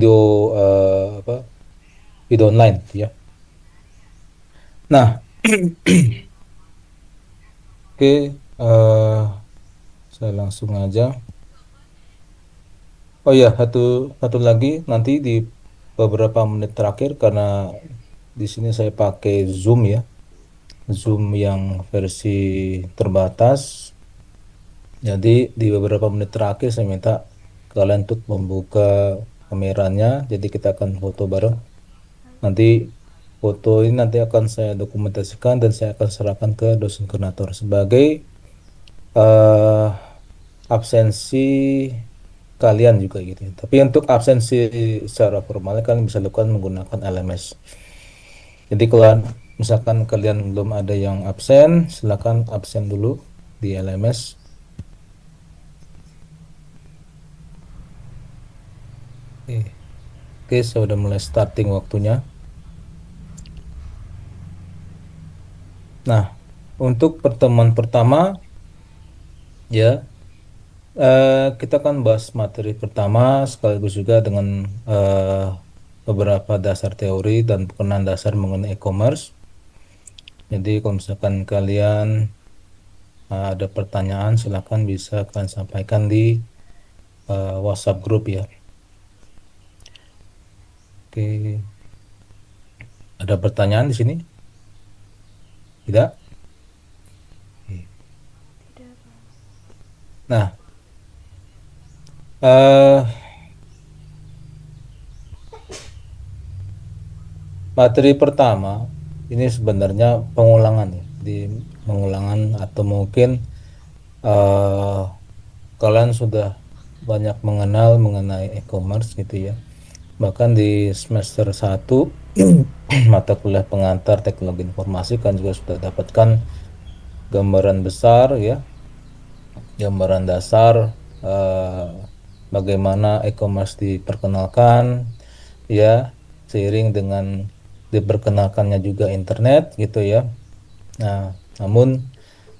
video video online gitu ya. Nah, oke, saya langsung aja. Oh ya, satu satu lagi nanti di beberapa menit terakhir karena di sini saya pakai Zoom ya, Zoom yang versi terbatas. Jadi di beberapa menit terakhir saya minta kalian untuk membuka kameranya. Jadi kita akan foto bareng. Nanti foto ini nanti akan saya dokumentasikan dan saya akan serahkan ke dosen koordinator sebagai eh absensi kalian juga gitu ya. Tapi untuk absensi secara formal kalian bisa lakukan menggunakan LMS. Jadi kalau misalkan kalian belum ada yang absen, silakan absen dulu di LMS. Oke, oke, saya udah mulai starting waktunya. Nah, untuk pertemuan pertama ya, kita akan bahas materi pertama sekaligus juga dengan eh, beberapa dasar teori dan pengenalan dasar mengenai e-commerce. Jadi kalau misalkan kalian ada pertanyaan, silakan bisa kalian sampaikan di WhatsApp grup ya. Oke, ada pertanyaan di sini? Tidak? Oke. Nah, eh, materi pertama ini sebenarnya pengulangan ya, di pengulangan atau mungkin eh, kalian sudah banyak mengenal mengenai e-commerce gitu ya. Bahkan di semester 1 mata kuliah pengantar teknologi informasi kan juga sudah dapatkan gambaran besar ya, gambaran dasar eh, bagaimana e-commerce diperkenalkan ya, seiring dengan diperkenalkannya juga internet gitu ya. Nah, namun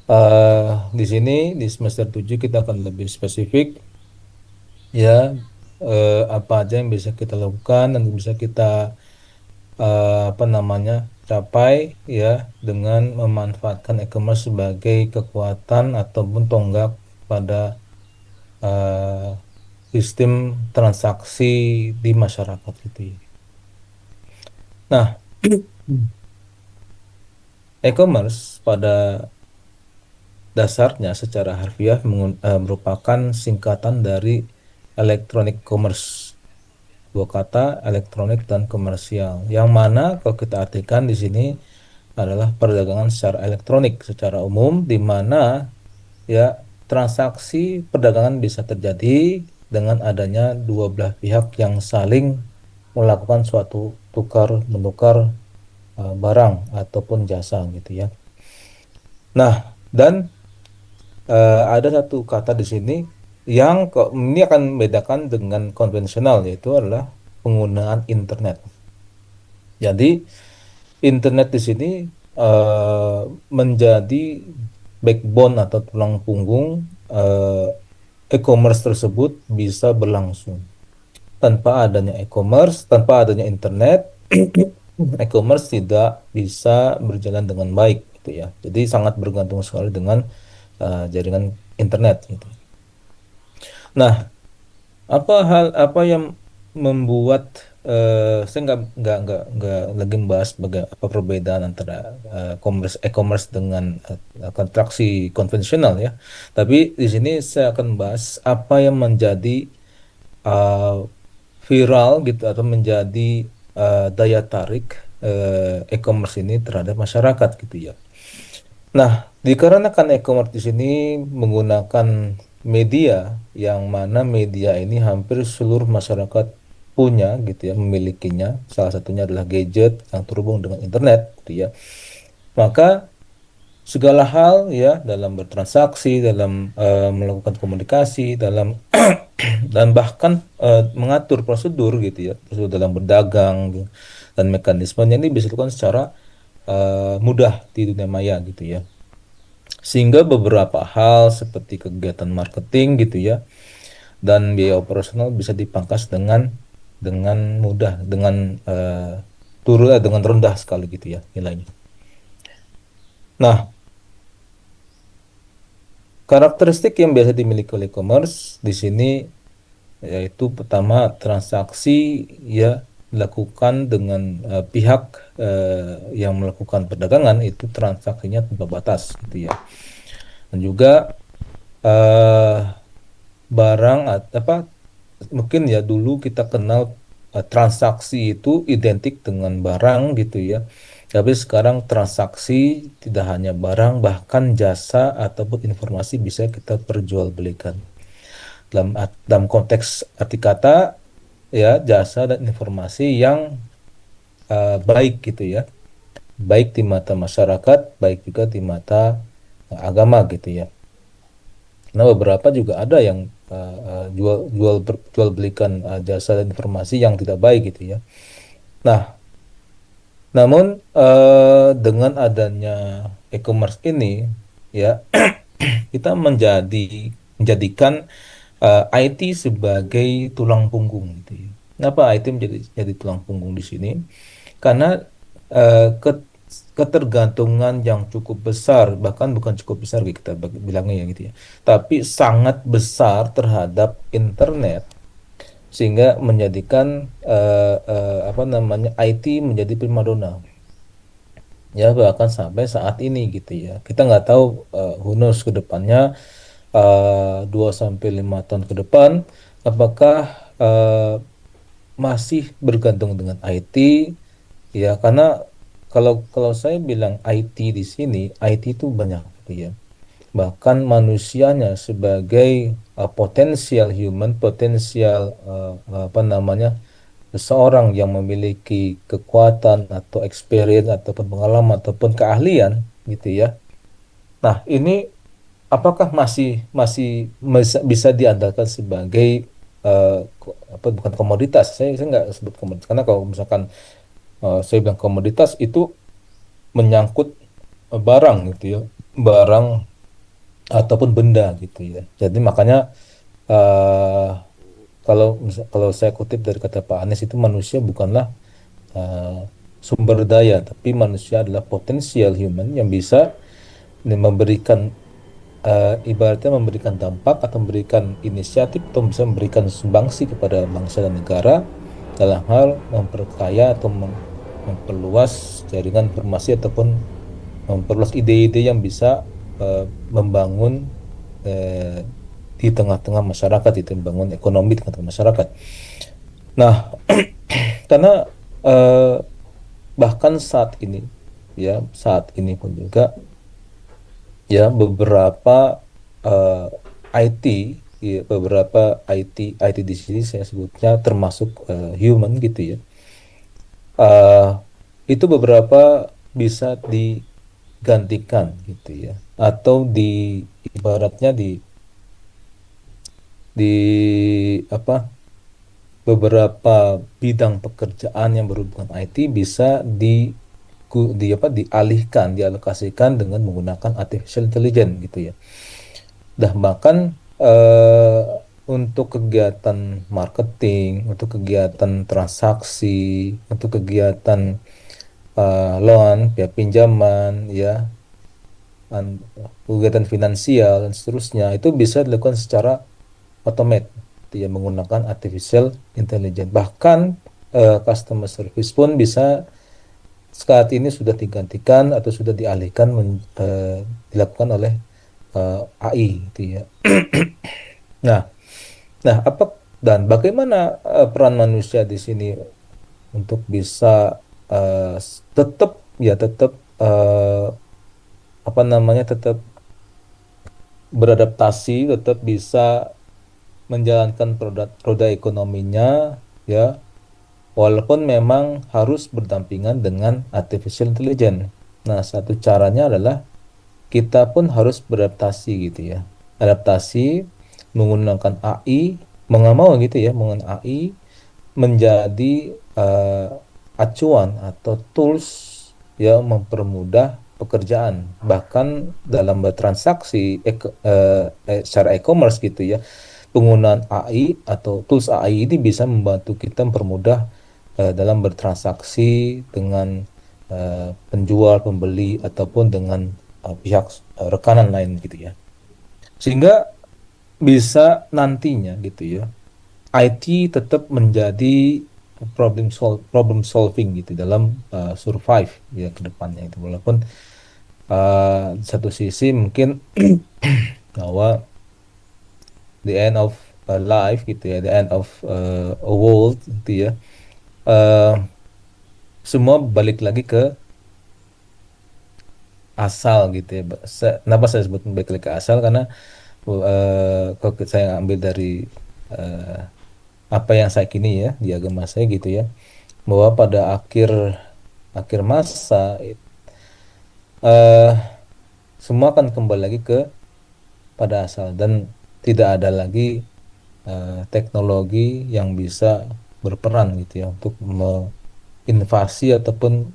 eh, di sini di semester 7 kita akan lebih spesifik ya, apa aja yang bisa kita lakukan dan bisa kita apa namanya capai ya dengan memanfaatkan e-commerce sebagai kekuatan ataupun tonggak pada eh, sistem transaksi di masyarakat gitu ya. Nah, e-commerce pada dasarnya secara harfiah merupakan singkatan dari electronic commerce. Dua kata elektronik dan komersial. Yang mana kalau kita artikan di sini adalah perdagangan secara elektronik secara umum di mana ya transaksi perdagangan bisa terjadi dengan adanya dua belah pihak yang saling melakukan suatu tukar menukar barang ataupun jasa gitu ya. Nah, dan ada satu kata di sini yang kok ini akan membedakan dengan konvensional yaitu adalah penggunaan internet. Jadi internet di sini eh, menjadi backbone atau tulang punggung e-commerce tersebut bisa berlangsung. Tanpa adanya e-commerce, tanpa adanya internet, e-commerce tidak bisa berjalan dengan baik gitu ya. Jadi sangat bergantung sekali dengan jaringan internet gitu. Nah, apa yang membuat saya nggak lagi membahas apa perbedaan antara e-commerce dengan kontraksi konvensional ya. Tapi di sini saya akan membahas apa yang menjadi uh, viral gitu atau menjadi daya tarik e-commerce ini terhadap masyarakat gitu ya. Nah, dikarenakan e-commerce di sini menggunakan media yang mana media ini hampir seluruh masyarakat punya gitu ya, memilikinya. Salah satunya adalah gadget yang terhubung dengan internet gitu ya. Maka segala hal ya dalam bertransaksi, dalam melakukan komunikasi, dalam dan bahkan mengatur prosedur gitu ya, prosedur dalam berdagang gitu, dan mekanismenya ini bisa dilakukan secara mudah di dunia maya gitu ya. Sehingga beberapa hal seperti kegiatan marketing gitu ya dan biaya operasional bisa dipangkas dengan dengan mudah, dengan turun dengan rendah sekali gitu ya nilainya. Nah, karakteristik yang biasa dimiliki oleh e-commerce di sini yaitu pertama transaksi ya dilakukan dengan pihak yang melakukan perdagangan itu transaksinya tanpa batas gitu ya. Dan juga eh, barang apa mungkin ya dulu kita kenal transaksi itu identik dengan barang gitu ya. Tapi sekarang transaksi tidak hanya barang, bahkan jasa ataupun informasi bisa kita perjualbelikan. Dalam konteks arti kata ya jasa dan informasi yang baik gitu ya. Baik di mata masyarakat, baik juga di mata agama gitu ya. Nah, beberapa juga ada yang jual belikan jasa dan informasi yang tidak baik gitu ya. Nah, namun dengan adanya e-commerce ini ya kita menjadikan IT sebagai tulang punggung gitu ya. Kenapa IT menjadi tulang punggung di sini? Karena ketergantungan yang cukup besar, bahkan bukan cukup besar kita bilangnya ya gitu ya, tapi sangat besar terhadap internet sehingga menjadikan apa namanya IT menjadi primadona ya bahkan sampai saat ini gitu ya. Kita nggak tahu who knows ke depannya 2 sampai 5 tahun ke depan apakah masih bergantung dengan IT ya karena kalau kalau saya bilang IT di sini IT itu banyak gitu ya. Bahkan manusianya sebagai potensial human, potensial apa namanya seseorang yang memiliki kekuatan atau experience ataupun pengalaman ataupun keahlian gitu ya. Nah, ini apakah masih masih bisa diandalkan sebagai apa bukan komoditas? Saya nggak sebut komoditas karena kalau misalkan saya bilang komoditas itu menyangkut barang gitu ya, barang ataupun benda gitu ya. Jadi makanya eh kalau saya kutip dari kata Pak Anies itu manusia bukanlah eh, sumber daya, tapi manusia adalah potensial human yang bisa memberikan ibaratnya memberikan dampak atau memberikan inisiatif atau bisa memberikan sumbangsi kepada bangsa dan negara dalam hal memperkaya atau memperluas jaringan informasi ataupun memperluas ide-ide yang bisa membangun eh, di tengah-tengah masyarakat itu membangun ekonomi di tengah-tengah masyarakat. Nah, karena eh, bahkan saat ini pun juga ya beberapa eh, IT ya, beberapa IT di sini saya sebutnya termasuk human gitu ya. eh itu beberapa bisa digantikan gitu ya atau ibaratnya di apa beberapa bidang pekerjaan yang berhubungan IT bisa dialokasikan dengan menggunakan artificial intelligence gitu ya. Dah bahkan eh, untuk kegiatan marketing, untuk kegiatan transaksi, untuk kegiatan loan, ya pinjaman, ya kegiatan finansial dan seterusnya itu bisa dilakukan secara otomatis ya menggunakan artificial intelligence. Bahkan customer service pun bisa saat ini sudah digantikan atau sudah dialihkan dilakukan oleh AI gitu ya. Nah, nah apa dan bagaimana peran manusia di sini untuk bisa tetap tetap apa namanya tetap beradaptasi, tetap bisa menjalankan roda ekonominya ya walaupun memang harus berdampingan dengan artificial intelligence. Nah, satu caranya adalah kita pun harus beradaptasi gitu ya. Adaptasi menggunakan AI, mau nggak mau gitu ya, menggunakan AI menjadi acuan atau tools yang mempermudah pekerjaan. Bahkan dalam bertransaksi secara e-commerce gitu ya, penggunaan AI atau tools AI ini bisa membantu kita mempermudah dalam bertransaksi dengan penjual, pembeli ataupun dengan pihak rekanan lain gitu ya. Sehingga bisa nantinya gitu ya, IT tetap menjadi problem solving gitu dalam survive ya ke depannya itu. Walaupun di satu sisi mungkin bahwa the end of life gitu ya, the end of a world gitu ya. eh, Semua balik lagi ke asal gitu ya. Kenapa saya sebut balik lagi ke asal? Karena kalau saya ambil dari eh, apa yang saya kini ya di agama saya gitu ya, bahwa pada akhir akhir masa eh, semua akan kembali lagi ke pada asal dan tidak ada lagi teknologi yang bisa berperan gitu ya untuk invasi ataupun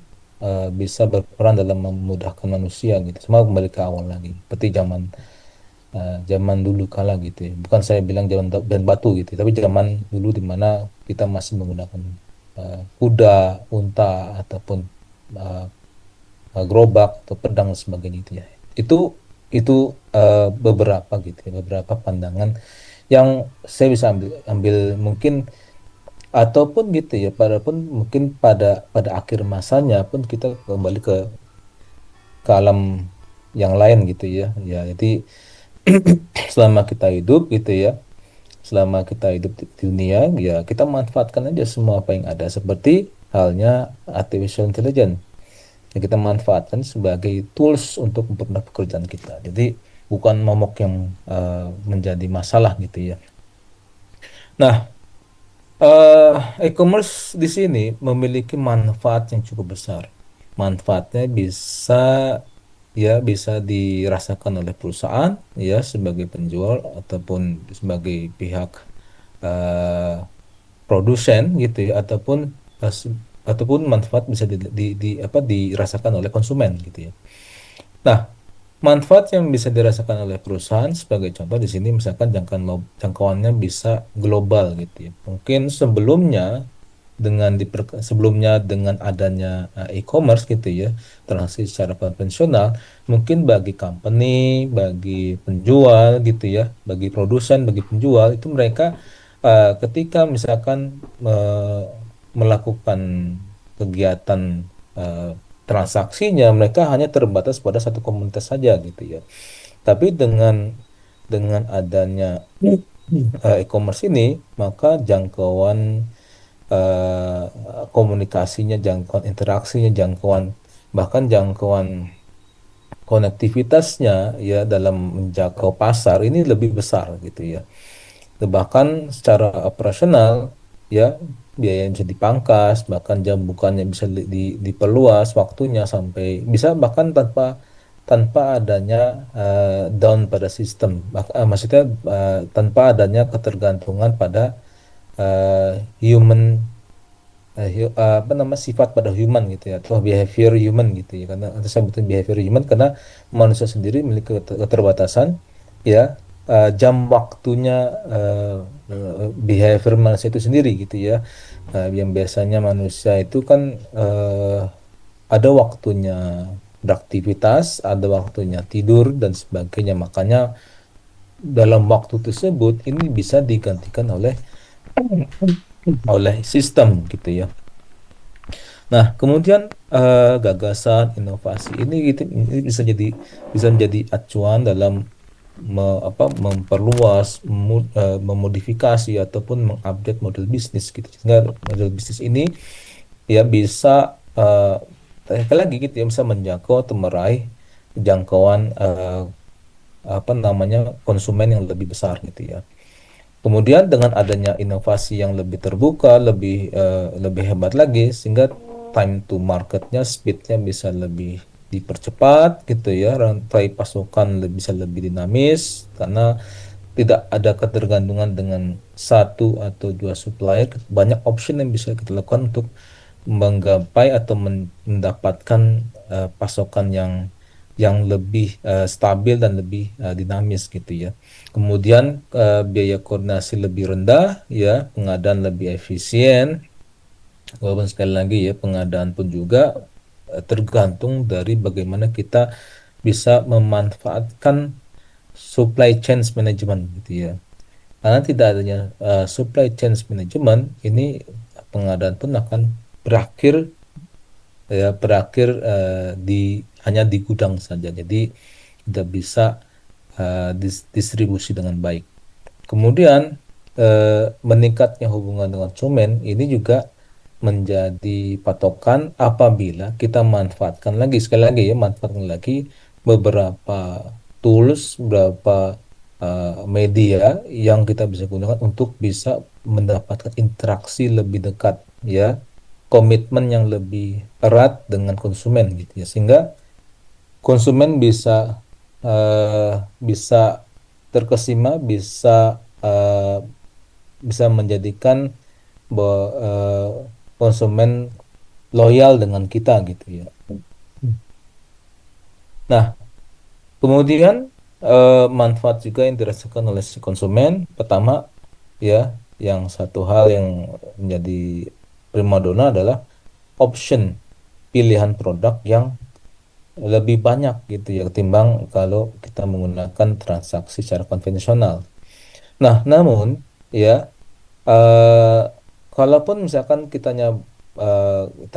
bisa berperan dalam memudahkan manusia gitu. Semua kembali ke awal lagi, seperti zaman dulu kala gitu ya. Bukan saya bilang zaman dan batu gitu, tapi zaman dulu di mana kita masih menggunakan kuda, unta ataupun uh, gerobak atau pedang dan sebagainya itu ya. Itu itu beberapa gitu ya, beberapa pandangan yang saya bisa ambil mungkin ataupun gitu ya, padahal mungkin pada pada akhir masanya pun kita kembali ke alam yang lain gitu ya. Ya, jadi selama kita hidup gitu ya, selama kita hidup di dunia ya kita manfaatkan aja semua apa yang ada seperti halnya artificial intelligence yang kita manfaatkan sebagai tools untuk mempermudah pekerjaan kita. Jadi bukan momok yang menjadi masalah gitu ya. Nah, e-commerce di sini memiliki manfaat yang cukup besar. Manfaatnya bisa dirasakan oleh perusahaan ya sebagai penjual ataupun sebagai pihak eh, produsen gitu ya ataupun manfaat bisa apa dirasakan oleh konsumen gitu ya. Nah, manfaat yang bisa dirasakan oleh perusahaan sebagai contoh di sini misalkan jangkauannya bisa global gitu ya. Mungkin sebelumnya dengan adanya e-commerce gitu ya, transaksi secara konvensional, mungkin bagi company, bagi penjual gitu ya, bagi produsen, bagi penjual itu mereka ketika misalkan melakukan kegiatan eh, transaksinya mereka hanya terbatas pada satu komunitas saja gitu ya. Tapi dengan adanya e-commerce ini, maka jangkauan eh, komunikasinya, jangkauan interaksinya, bahkan jangkauan konektivitasnya ya dalam menjangkau pasar ini lebih besar gitu ya. Bahkan secara operasional ya biaya yang bisa dipangkas, bahkan jam bukanya bisa diperluas waktunya sampai bisa bahkan tanpa tanpa adanya down pada sistem. Maksudnya tanpa adanya ketergantungan pada human apa nama sifat pada human gitu ya atau behavior human gitu ya karena atau saya sebutin behavior human karena manusia sendiri memiliki keterbatasan ya jam waktunya behavior manusia itu sendiri gitu ya. Yang biasanya manusia itu kan ada waktunya beraktivitas ada waktunya tidur dan sebagainya makanya dalam waktu tersebut ini bisa digantikan oleh sistem gitu ya. Nah, kemudian gagasan inovasi ini bisa menjadi acuan dalam memperluas, memodifikasi ataupun mengupdate model bisnis gitu. Sehingga model bisnis ini ya bisa sekali lagi gitu ya bisa menjangkau atau meraih jangkauan apa namanya konsumen yang lebih besar gitu ya. Kemudian dengan adanya inovasi yang lebih terbuka, lebih hebat lagi, sehingga time to marketnya, speednya bisa lebih dipercepat gitu ya, rantai pasokan bisa lebih dinamis karena tidak ada ketergantungan dengan satu atau dua supplier, banyak option yang bisa kita lakukan untuk menggapai atau mendapatkan pasokan yang yang lebih stabil dan lebih dinamis gitu ya. Kemudian biaya koordinasi lebih rendah ya, pengadaan lebih efisien. Walaupun sekali lagi ya, pengadaan pun juga tergantung dari bagaimana kita bisa memanfaatkan supply chain management gitu ya. Karena tidak adanya supply chain management, ini pengadaan pun akan berakhir di hanya di gudang saja. Jadi tidak bisa distribusi dengan baik. Kemudian meningkatnya hubungan dengan konsumen ini juga menjadi patokan apabila kita manfaatkan lagi, sekali lagi ya, manfaatkan lagi beberapa tools, beberapa media yang kita bisa gunakan untuk bisa mendapatkan interaksi lebih dekat ya, komitmen yang lebih erat dengan konsumen gitu ya, sehingga konsumen eh, bisa terkesima, eh, bisa menjadikan eh, konsumen loyal dengan kita gitu ya. Nah, kemudian manfaat juga yang dirasakan oleh si konsumen, pertama ya, yang satu hal yang menjadi primadona adalah option, pilihan produk yang lebih banyak gitu ya ketimbang kalau kita menggunakan transaksi secara konvensional. Nah, namun ya, eh, kalaupun misalkan kita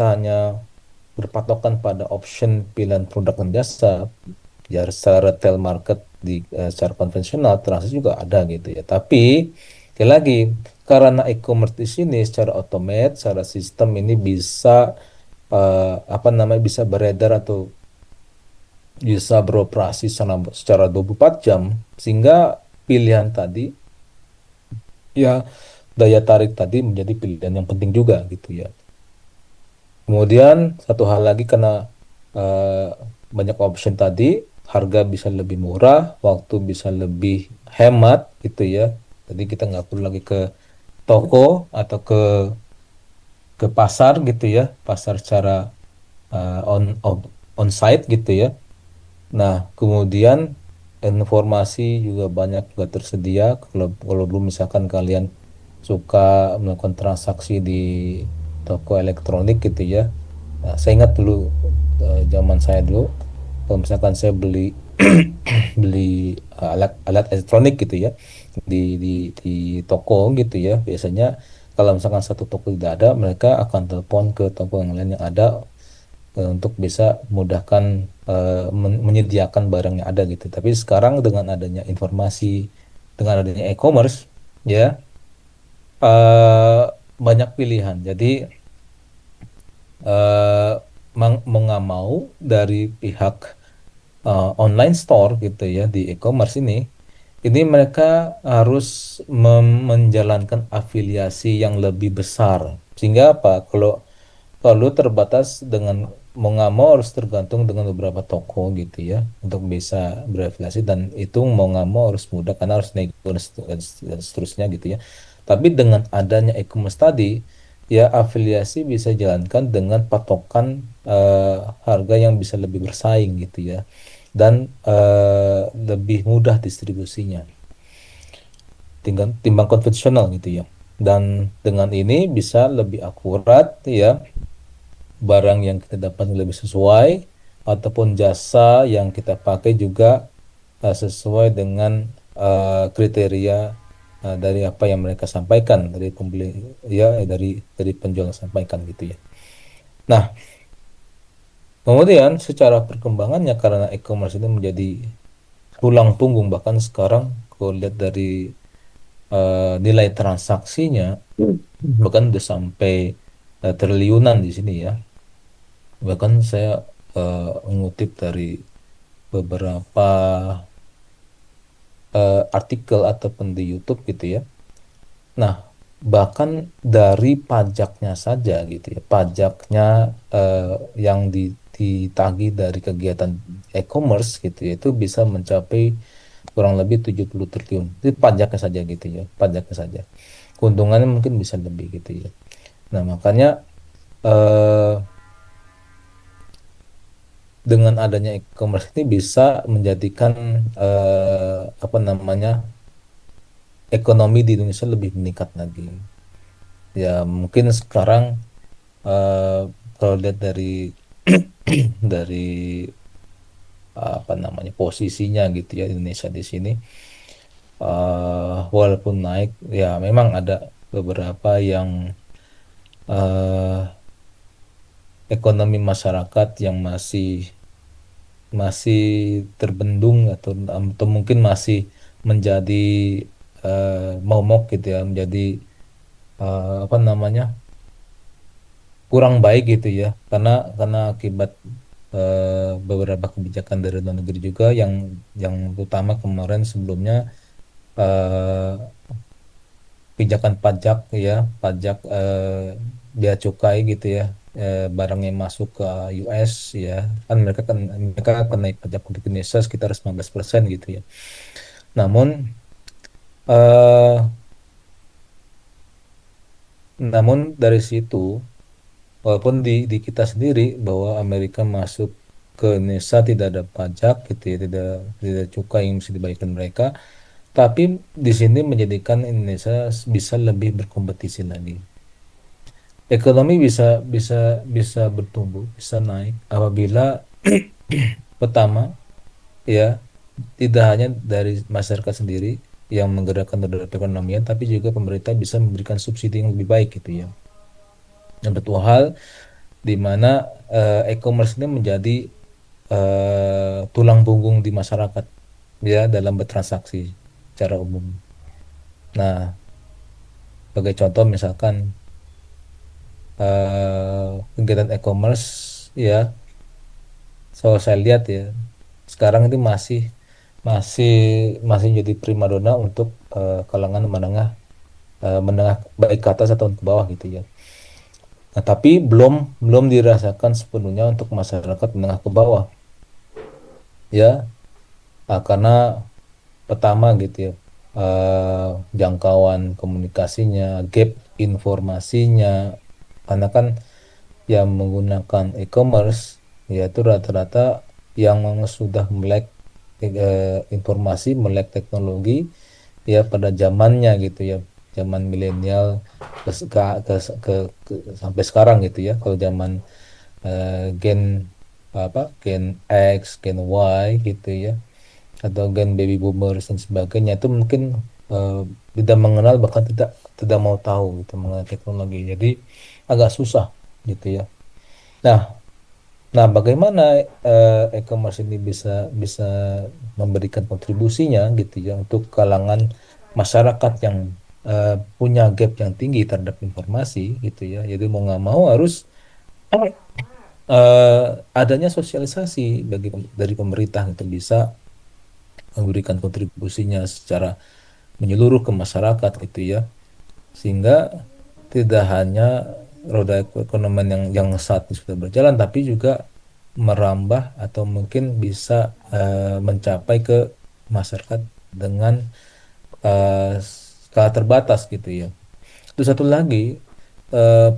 hanya berpatokan pada option pilihan produk dan jasa, ya secara retail market secara konvensional transaksi juga ada gitu ya. Tapi sekali lagi, karena e-commerce di sini secara otomatis, secara sistem ini bisa apa namanya, bisa beredar atau bisa beroperasi secara 24 jam, sehingga pilihan tadi ya, daya tarik tadi menjadi pilihan yang penting juga gitu ya. Kemudian satu hal lagi, karena eh, banyak option tadi, harga bisa lebih murah, waktu bisa lebih hemat gitu ya. Jadi kita nggak perlu lagi ke toko atau ke pasar gitu ya, pasar secara on site gitu ya. Nah, kemudian informasi juga banyak juga tersedia. Kalau dulu misalkan kalian suka melakukan transaksi di toko elektronik gitu ya. Nah, saya ingat dulu zaman saya dulu, kalau misalkan saya beli beli alat elektronik gitu ya di toko gitu ya, biasanya kalau misalkan satu toko tidak ada, mereka akan telepon ke toko yang lain yang ada untuk bisa mudahkan menyediakan barang yang ada gitu. Tapi sekarang dengan adanya informasi, dengan adanya e-commerce, ya banyak pilihan. Jadi eh, mau nggak mau dari pihak online store gitu ya di e-commerce ini mereka harus menjalankan afiliasi yang lebih besar. Sehingga apa? Kalau terbatas dengan, mau nggak mau harus tergantung dengan beberapa toko gitu ya untuk bisa berafiliasi, dan itu mau nggak mau harus mudah karena harus nego dan seterusnya gitu ya. Tapi dengan adanya e-commerce tadi ya, afiliasi bisa jalankan dengan patokan harga yang bisa lebih bersaing gitu ya, dan lebih mudah distribusinya timbang konvensional gitu ya. Dan dengan ini bisa lebih akurat ya, barang yang kita dapat lebih sesuai, ataupun jasa yang kita pakai juga sesuai dengan kriteria dari apa yang mereka sampaikan, dari pembeli ya, dari penjual yang sampaikan gitu ya. Nah, kemudian secara perkembangannya, karena e-commerce ini menjadi tulang punggung, bahkan sekarang kalau lihat dari nilai transaksinya bahkan udah sampai triliunan di sini ya. Bahkan saya mengutip dari beberapa artikel ataupun di YouTube gitu ya. Nah, bahkan dari pajaknya saja gitu ya, pajaknya eh, yang ditagih dari kegiatan e-commerce gitu ya, itu bisa mencapai kurang lebih 70 triliun. Itu pajaknya saja gitu ya, pajaknya saja. Keuntungannya mungkin bisa lebih gitu ya. Nah, makanya eh, dengan adanya e-commerce ini bisa menjadikan apa namanya ekonomi di Indonesia lebih meningkat lagi. Ya mungkin sekarang eh, kalau lihat dari dari apa namanya posisinya gitu ya Indonesia di sini, walaupun naik ya memang ada beberapa yang eh, ekonomi masyarakat yang masih masih terbendung atau mungkin masih menjadi eh, momok gitu ya, menjadi apa namanya kurang baik gitu ya, karena akibat beberapa kebijakan dari luar negeri juga yang utama kemarin sebelumnya eh, pijakan pajak ya, pajak bea cukai gitu ya, barang yang masuk ke US ya, kan mereka akan naik pajak untuk Indonesia sekitar 19% gitu ya. Namun eh, namun dari situ walaupun di kita sendiri bahwa Amerika masuk ke Indonesia tidak ada pajak gitu ya, tidak tidak cukai yang mesti dibayarkan mereka, tapi di sini menjadikan Indonesia bisa lebih berkompetisi lagi. Ekonomi bisa bisa bisa bertumbuh, bisa naik apabila pertama ya tidak hanya dari masyarakat sendiri yang menggerakkan roda perekonomian, tapi juga pemerintah bisa memberikan subsidi yang lebih baik gitu ya. Yang betul hal di mana e-commerce ini menjadi tulang punggung di masyarakat ya dalam bertransaksi secara umum. Nah, sebagai contoh misalkan kegiatan e-commerce ya, so saya lihat ya sekarang ini masih masih masih jadi primadona untuk kalangan menengah, menengah baik ke atas atau ke bawah gitu ya. Nah, tapi belum belum dirasakan sepenuhnya untuk masyarakat menengah ke bawah ya. Karena pertama gitu ya, jangkauan komunikasinya, gap informasinya, karena kan yang menggunakan e-commerce yaitu rata-rata yang memang sudah melek informasi, melek teknologi ya pada zamannya gitu ya, zaman milenial ke, sampai sekarang gitu ya. Kalau zaman Gen apa Gen X, Gen Y gitu ya, atau gen baby boomers dan sebagainya itu mungkin eh, tidak mengenal, bahkan tidak tidak mau tahu gitu mengenai teknologi. Jadi agak susah gitu ya. Nah, nah bagaimana e-commerce ini bisa bisa memberikan kontribusinya gitu ya untuk kalangan masyarakat yang punya gap yang tinggi terhadap informasi gitu ya. Jadi mau nggak mau harus eh, adanya sosialisasi dari pemerintah itu bisa memberikan kontribusinya secara menyeluruh ke masyarakat gitu ya, sehingga tidak hanya roda ekonomi yang saat ini sudah berjalan tapi juga merambah atau mungkin bisa mencapai ke masyarakat dengan skala terbatas gitu ya. Itu satu lagi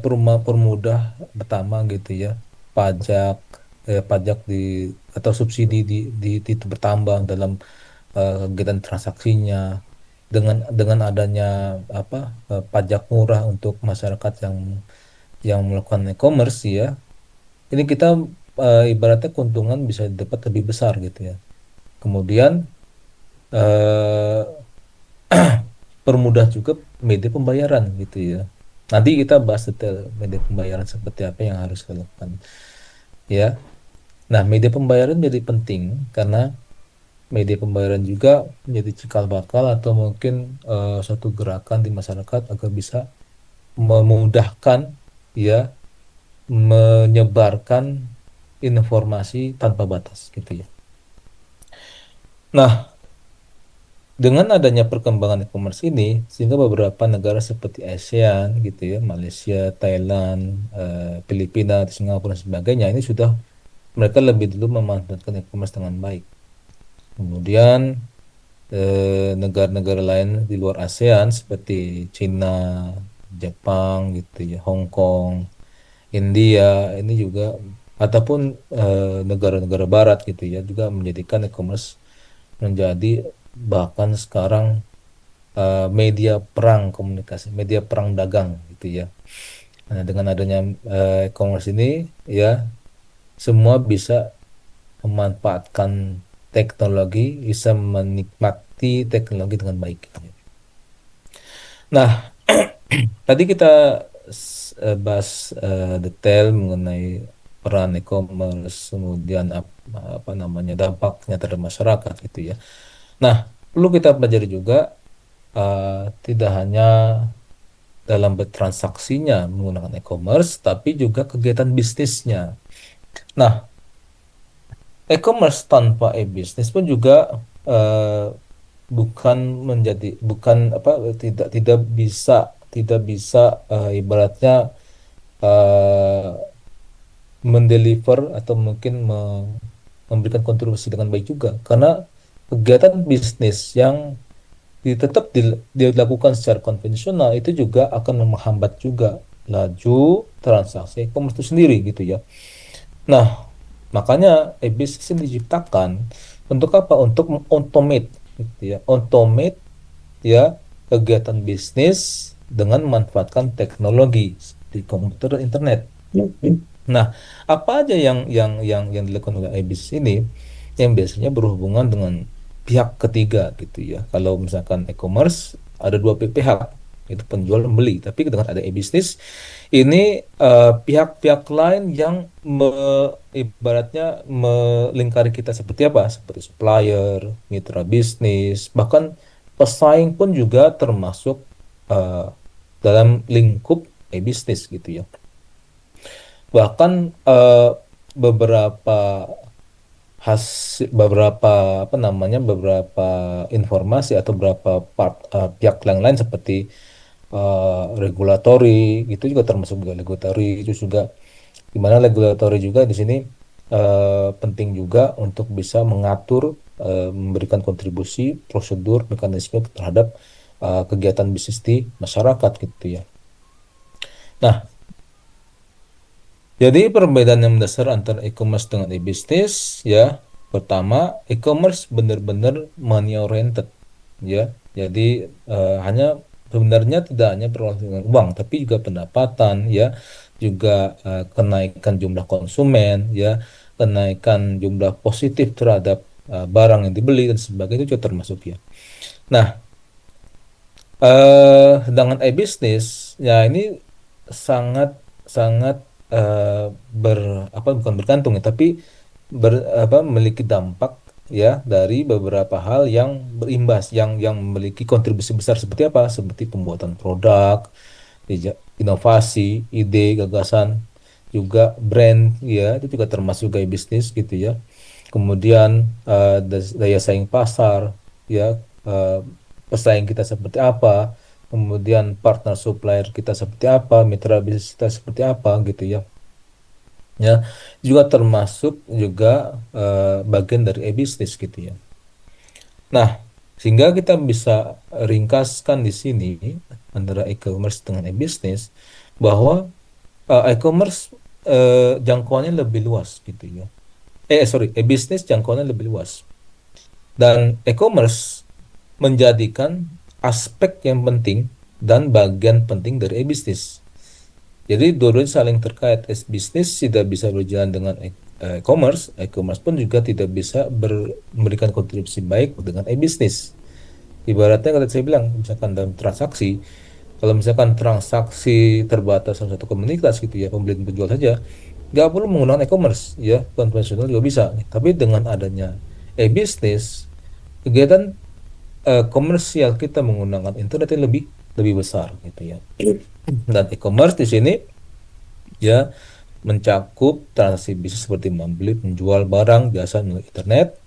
permudah pertama gitu ya, pajak pajak di atau subsidi itu bertambah dalam kegiatan transaksinya dengan adanya apa pajak murah untuk masyarakat yang melakukan e-commerce ya. Ini kita ibaratnya keuntungan bisa dapat lebih besar gitu ya. Kemudian eh, permudah juga media pembayaran gitu ya. Nanti kita bahas detail media pembayaran seperti apa yang harus dilakukan ya. Nah, media pembayaran jadi penting karena media pembayaran juga menjadi cikal bakal atau mungkin suatu gerakan di masyarakat agar bisa memudahkan ya menyebarkan informasi tanpa batas gitu ya. Nah, dengan adanya perkembangan e-commerce ini, sehingga beberapa negara seperti ASEAN gitu ya, Malaysia, Thailand, Filipina, Singapura dan sebagainya ini sudah mereka lebih dulu memanfaatkan e-commerce dengan baik. Kemudian negara-negara lain di luar ASEAN seperti Cina, Jepang gitu ya, Hong Kong, India ini juga ataupun negara-negara barat gitu ya juga menjadikan e-commerce menjadi bahkan sekarang media perang komunikasi, media perang dagang gitu ya. Nah, dengan adanya e-commerce ini ya semua bisa memanfaatkan teknologi, bisa menikmati teknologi dengan baik gitu ya. Nah, tadi kita bahas detail mengenai peran e-commerce, kemudian apa namanya dampaknya terhadap masyarakat gitu ya. Nah, perlu kita pelajari juga tidak hanya dalam bertransaksinya menggunakan e-commerce, tapi juga kegiatan bisnisnya. Nah, e-commerce tanpa e-bisnis pun juga eh, bukan bukan apa tidak bisa ibaratnya eh, mendeliver atau mungkin memberikan kontribusi dengan baik juga karena kegiatan bisnis yang tetap dilakukan secara konvensional itu juga akan menghambat juga laju transaksi e-commerce itu sendiri gitu ya. Nah, makanya e-business ini diciptakan untuk apa? Untuk automate gitu ya. Automate ya kegiatan bisnis dengan memanfaatkan teknologi di komputer dan internet. Nah, apa aja yang dilakukan oleh IBIS ini yang biasanya berhubungan dengan pihak ketiga gitu ya. Kalau misalkan e-commerce ada dua pihak, itu penjual dan beli. Tapi dengan ada e-bisnis ini pihak-pihak lain yang ibaratnya melingkari kita seperti apa? Seperti supplier, mitra bisnis, bahkan pesaing pun juga termasuk eh, dalam lingkup e-bisnis gitu ya. Bahkan beberapa beberapa apa namanya beberapa informasi atau beberapa pihak yang lain seperti regulatory itu juga termasuk juga regulatory itu juga di mana regulatory juga di sini penting juga untuk bisa mengatur memberikan kontribusi prosedur mekanisme terhadap kegiatan bisnis di masyarakat gitu ya. Nah, jadi perbedaan yang mendasar antara e-commerce dengan e-business ya, pertama e-commerce benar-benar money oriented ya. Jadi hanya sebenarnya tidak hanya berorientasi dengan uang, tapi juga pendapatan ya, juga kenaikan jumlah konsumen ya, kenaikan jumlah positif terhadap barang yang dibeli dan sebagainya itu juga termasuk ya. Nah, sedangkan e-business ya ini sangat sangat eh, ber apa bukan bergantung ya, tapi memiliki dampak ya dari beberapa hal yang berimbas yang memiliki kontribusi besar seperti apa? Seperti pembuatan produk, inovasi, ide, gagasan, juga brand ya itu juga termasuk gaya bisnis gitu ya. Kemudian daya saing pasar ya eh, pesaing kita seperti apa, kemudian partner supplier kita seperti apa, mitra bisnis kita seperti apa gitu ya. Ya, juga termasuk juga bagian dari e-bisnis gitu ya. Nah, sehingga kita bisa ringkaskan di sini antara e-commerce dengan e-bisnis bahwa e-commerce jangkauannya lebih luas gitu ya. Sorry, e-bisnis jangkauannya lebih luas. Dan e-commerce menjadikan aspek yang penting dan bagian penting dari e-bisnis. Jadi dua-duanya saling terkait. E-bisnis tidak bisa berjalan dengan e-commerce, e-commerce pun juga tidak bisa memberikan kontribusi baik dengan e-bisnis. Ibaratnya kalau saya bilang, misalkan dalam transaksi, kalau misalkan transaksi terbatas dalam satu komunitas gitu ya, pembeli dan penjual saja, nggak perlu menggunakan e-commerce ya, konvensional juga bisa. Tapi dengan adanya e-bisnis, kegiatan komersial kita menggunakan internet yang lebih lebih besar gitu ya. Dan e-commerce di sini ya mencakup transaksi bisnis seperti membeli, menjual barang, jasa melalui internet.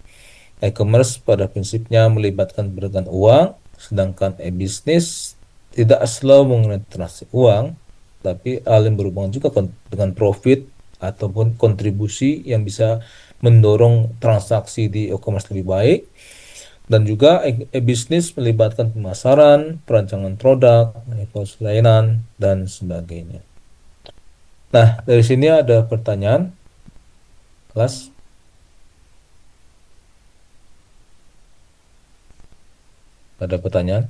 E-commerce pada prinsipnya melibatkan perdagangan uang, sedangkan e-bisnis tidak selalu mengenai transaksi uang, tapi hal yang berhubungan juga dengan profit ataupun kontribusi yang bisa mendorong transaksi di e-commerce lebih baik. Dan juga e-bisnis melibatkan pemasaran, perancangan produk, evaluasi layanan, dan sebagainya. Nah, dari sini ada pertanyaan. kelas? Ada pertanyaan?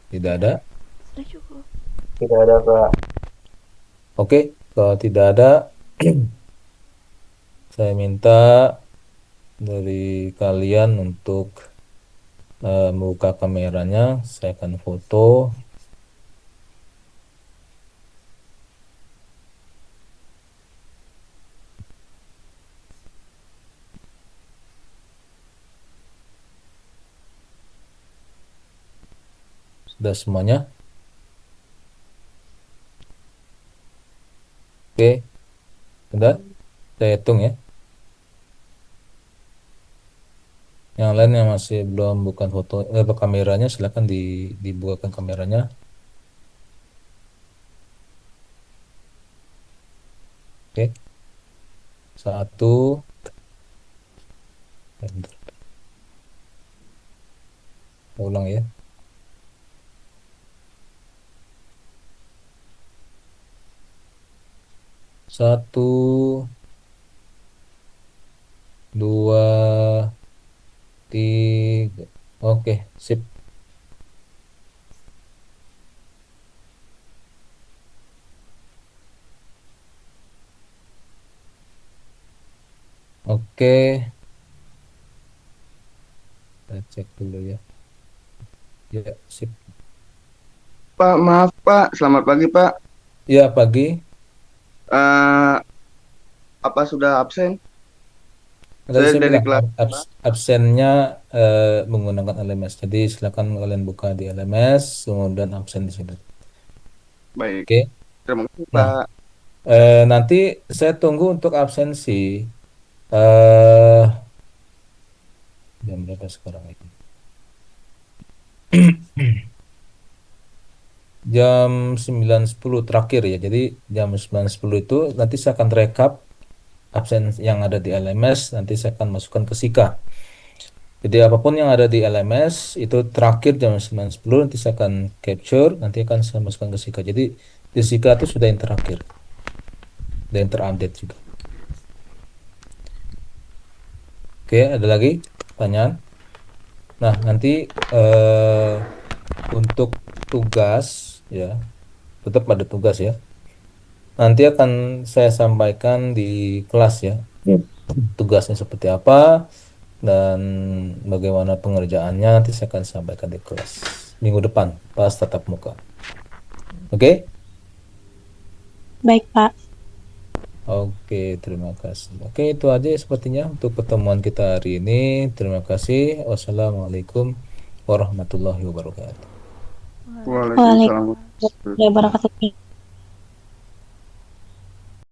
Tidak Tidak ada? ada. Sudah cukup. Tidak ada, Pak. Oke, kalau tidak ada, saya minta dari kalian untuk membuka kameranya. Saya akan foto. Sudah semuanya? Oke, sudah. Saya hitung ya. Yang lain yang masih belum bukan foto kameranya, silakan dibukakan kameranya. Oke, satu. Bentar, saya ulang ya. Satu, dua, tiga. Oke, sip. Oke, saya cek dulu ya. Ya, sip. Pak, maaf Pak. Selamat pagi Pak. Ya, pagi. Eh, apa sudah absen? Tadi Saya saya dari bilang kelas. absennya menggunakan LMS. Jadi silakan kalian buka di LMS, kemudian absen di situ. Baik. Oke. Terima kasih Nah, Pak. nanti saya tunggu untuk absensi. eh Jam berapa sekarang ini? Jam 9.10 terakhir ya. Jadi jam 9.10 itu nanti saya akan rekap absen yang ada di LMS. Nanti saya akan masukkan ke Sika. Jadi apapun yang ada di LMS itu terakhir jam 9.10 nanti saya akan capture, nanti akan saya masukkan ke Sika. Jadi di Sika itu sudah yang terakhir, dan yang terupdate juga. Oke, ada lagi pertanyaan? Nah, nanti eh, untuk tugas ya, tetap ada tugas ya. Nanti akan saya sampaikan di kelas ya. Tugasnya seperti apa dan bagaimana pengerjaannya nanti saya akan sampaikan di kelas minggu depan pas tatap muka. Oke? Baik, Pak. Oke, terima kasih. Oke, itu aja sepertinya untuk pertemuan kita hari ini. Terima kasih. Wassalamualaikum warahmatullahi wabarakatuh. Waalaikumsalam. Waalaikumsalam warahmatullahi wabarakatuh.